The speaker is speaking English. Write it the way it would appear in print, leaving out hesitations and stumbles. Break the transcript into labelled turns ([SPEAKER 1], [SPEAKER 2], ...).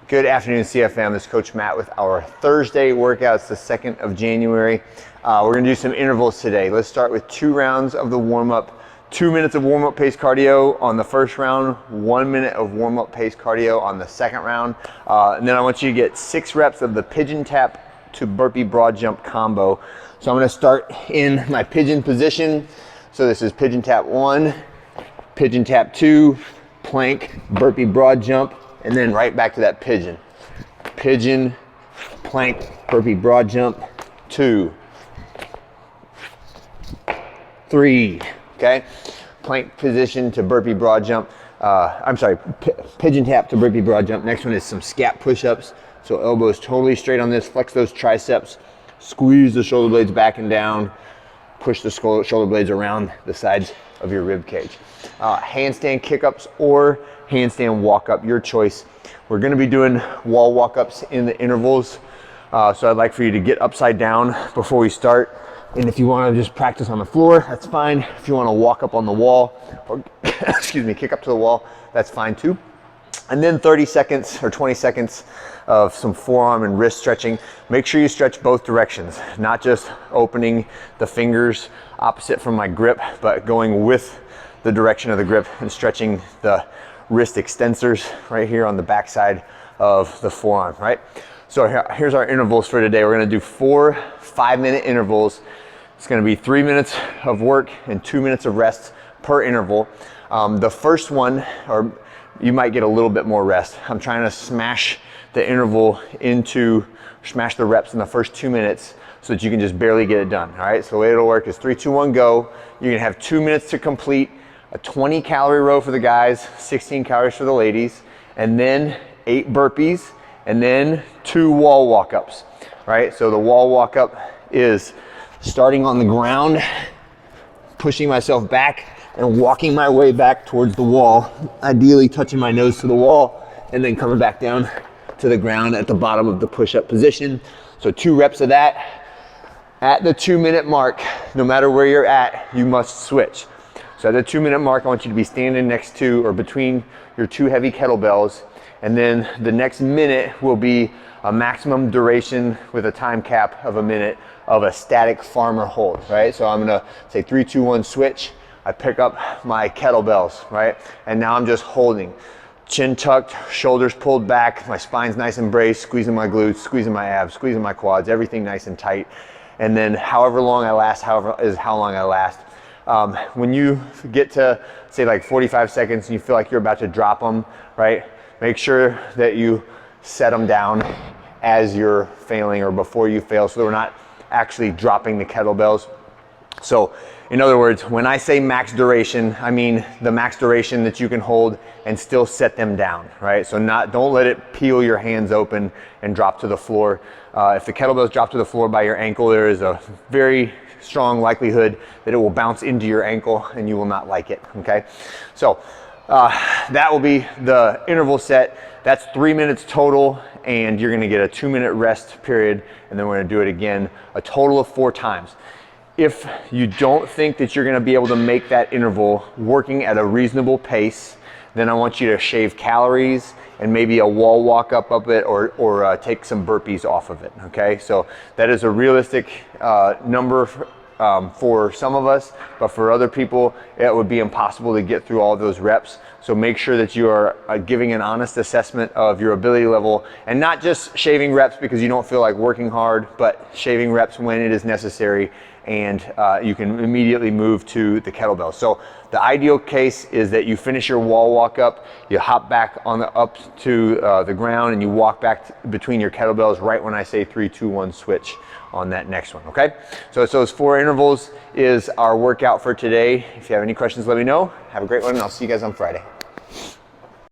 [SPEAKER 1] Good afternoon, CFM. This is Coach Matt with our Thursday workouts, the 2nd of January. We're gonna do some intervals today. Let's start with 2 rounds of the warm-up. 2 minutes of warm-up pace cardio on the first round, 1 minute of warm-up pace cardio on the second round. And then I want you to get 6 reps of the pigeon tap to burpee broad jump combo. So I'm gonna start in my pigeon position. So this is pigeon tap 1, pigeon tap 2, plank, burpee broad jump, and then right back to that pigeon. Pigeon, plank, burpee broad jump, 2, 3, okay? Plank position to burpee broad jump. Pigeon tap to burpee broad jump. Next one is some scap push-ups. So elbows totally straight on this, flex those triceps, squeeze the shoulder blades back and down, push the shoulder blades around the sides of your rib cage. Handstand kick-ups or handstand walk-up, your choice. We're gonna be doing wall walk-ups in the intervals. So I'd like for you to get upside down before we start. And if you wanna just practice on the floor, that's fine. If you wanna walk up on the wall, or excuse me, kick up to the wall, that's fine too. And then 30 seconds or 20 seconds of some forearm and wrist stretching. Make sure you stretch both directions, not just opening the fingers opposite from my grip, but going with the direction of the grip and stretching the wrist extensors right here on the backside of the forearm, right? So here's our intervals for today. We're gonna do 4 5-minute intervals. It's gonna be 3 minutes of work and 2 minutes of rest per interval. The first one, or you might get a little bit more rest. I'm trying to smash the interval smash the reps in the first 2 minutes so that you can just barely get it done, all right? So the way it'll work is 3, 2, 1, go. You're gonna have 2 minutes to complete a 20-calorie row for the guys, 16 calories for the ladies, and then 8 burpees, and then 2 wall walk-ups, right? So the wall walk-up is starting on the ground, pushing myself back, and walking my way back towards the wall, ideally touching my nose to the wall, and then coming back down to the ground at the bottom of the push-up position. So 2 reps of that. At the 2-minute mark, no matter where you're at, you must switch. So at the 2-minute mark, I want you to be standing next to or between your 2 heavy kettlebells, and then the next minute will be a maximum duration with a time cap of a minute of a static farmer hold, right? So I'm gonna say 3, 2, 1, switch. I pick up my kettlebells, right? And now I'm just holding. Chin tucked, shoulders pulled back, my spine's nice and braced, squeezing my glutes, squeezing my abs, squeezing my quads, everything nice and tight. And then however long I last, how long I last. When you get to say like 45 seconds and you feel like you're about to drop them, right? Make sure that you set them down as you're failing or before you fail so that we're not actually dropping the kettlebells. So in other words, when I say max duration, I mean the max duration that you can hold and still set them down, right? So don't let it peel your hands open and drop to the floor. If the kettlebells drop to the floor by your ankle, there is a very strong likelihood that it will bounce into your ankle and you will not like it, okay? So that will be the interval set. That's 3 minutes total, and you're gonna get a 2-minute rest period, and then we're gonna do it again a total of 4 times. If you don't think that you're gonna be able to make that interval working at a reasonable pace, then I want you to shave calories and maybe a wall walk up of it or take some burpees off of it, okay? So that is a realistic number for some of us, but for other people, it would be impossible to get through all those reps. So make sure that you are giving an honest assessment of your ability level and not just shaving reps because you don't feel like working hard, but shaving reps when it is necessary, and you can immediately move to the kettlebell. So the ideal case is that you finish your wall walk up, you hop back up to the ground, and you walk back between your kettlebells right when I say 3, 2, 1, switch on that next one, okay? So those 4 intervals is our workout for today. If you have any questions, let me know. Have a great one, and I'll see you guys on Friday.